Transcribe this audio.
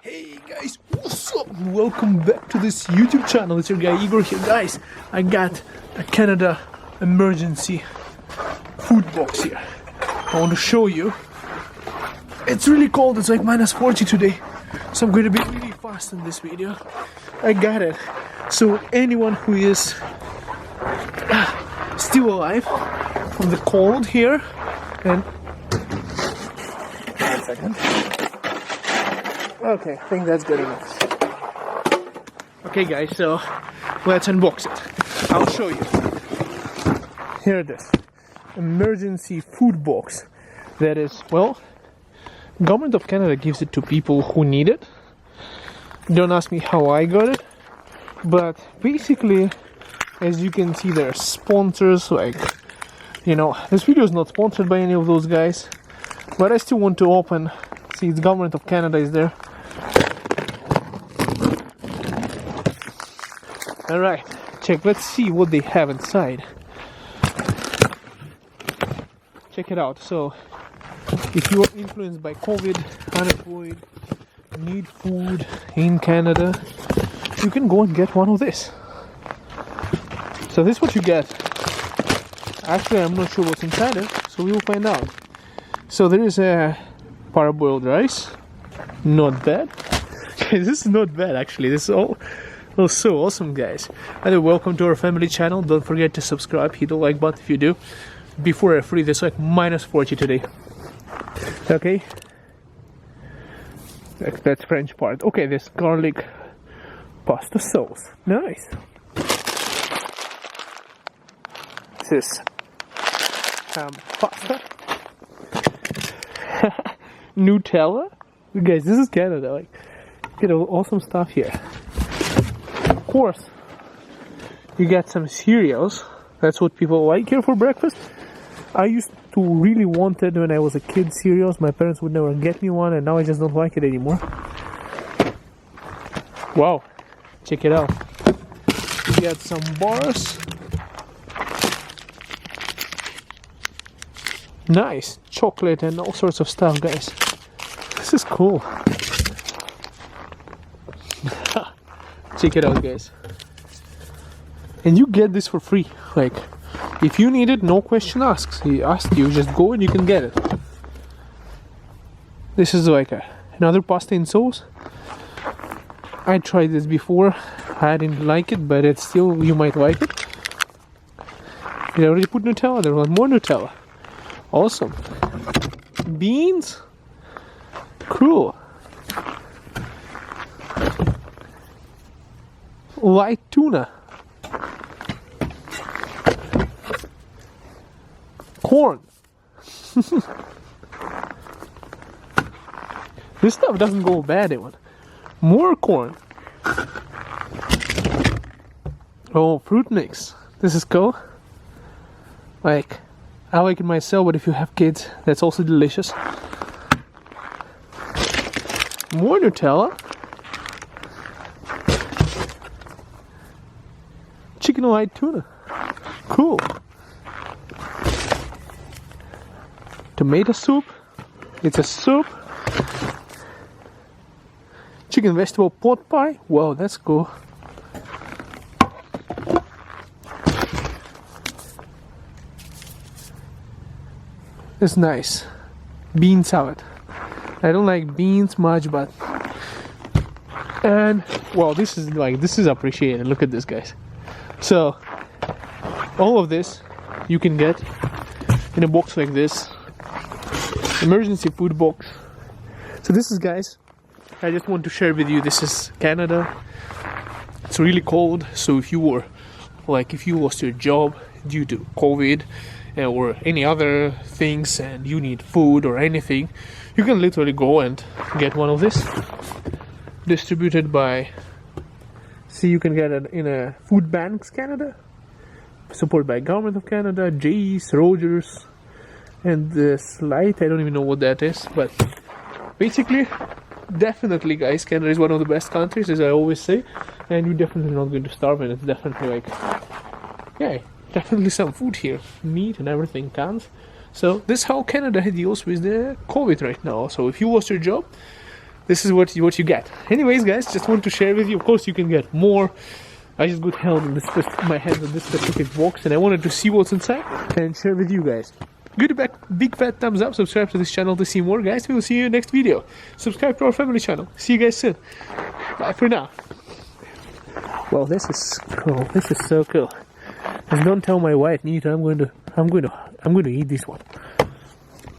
Hey guys, what's up? Welcome back to this YouTube channel. It's your guy Igor here. Guys, I got a Canada emergency food box here. I want to show you. It's really cold, it's like -40 today. So I'm going to be really fast in this video. I got it. So anyone who is still alive from the cold here, and one second. Okay, I think that's good enough. Okay guys, so let's unbox it. I'll show you. Here it is. Emergency food box. That is, well, Government of Canada gives it to people who need it. Don't ask me how I got it. But basically, as you can see, there are sponsors, like, you know, this video is not sponsored by any of those guys. But I still want to open. See, it's Government of Canada is there. Alright, check, let's see what they have inside. Check it out. So, if you are influenced by COVID, unemployed, need food in Canada, you can go and get one of this. So this is what you get. Actually, I'm not sure what's inside it, so we will find out. So there is a parboiled rice. Not bad. This is not bad actually. This is all so awesome, guys. Anyway, welcome to our family channel. Don't forget to subscribe, hit the like button if you do. Before I freeze, it's like -40 today. Okay, that's French part. Okay, this garlic pasta sauce, nice. This is pasta. Nutella. Guys, this is Canada. Like, get awesome stuff here. Of course, you get some cereals. That's what people like here for breakfast. I used to really want it when I was a kid, cereals. My parents would never get me one, and now I just don't like it anymore. Wow, check it out. You get some bars. Nice, chocolate and all sorts of stuff, guys. This is cool. Check it out, guys. And you get this for free. Like, if you need it, no question asked. He asked you, just go and you can get it. This is like another pasta in sauce. I tried this before. I didn't like it, but it's still, you might like it. They already put Nutella. There was more Nutella. Awesome. Beans. Cool. Light tuna. Corn. This stuff doesn't go bad, even. More corn. Oh, fruit mix. This is cool. Like, I like it myself, but if you have kids, that's also delicious. More Nutella. Chicken light tuna. Cool. Tomato soup. It's a soup. Chicken vegetable pot pie. Wow, that's cool. It's nice. Bean salad. I don't like beans much, but and well, this is appreciated. Look at this, guys. So all of this you can get in a box like this. Emergency food box. So this is, guys, I just want to share with you, this is Canada. It's really cold, so if you were if you lost your job due to COVID or any other things and you need food or anything, you can literally go and get one of this. Distributed by, see, you can get it in a food banks Canada, supported by Government of Canada, J's, Rogers, and this light, I don't even know what that is, but basically, definitely, guys, Canada is one of the best countries, as I always say, and you're definitely not going to starve, and it's definitely like, yeah, definitely some food here, meat and everything counts. So this is how Canada deals with the COVID right now. So if you lost your job, this is what you get. Anyways, guys, just want to share with you. Of course, you can get more. I just got held in my hands on this specific box, and I wanted to see what's inside and share with you guys. Give it a big fat thumbs up. Subscribe to this channel to see more, guys. We will see you in the next video. Subscribe to our family channel. See you guys soon. Bye for now. Well, this is cool. This is so cool. Just don't tell my wife neither. I'm going to eat this one.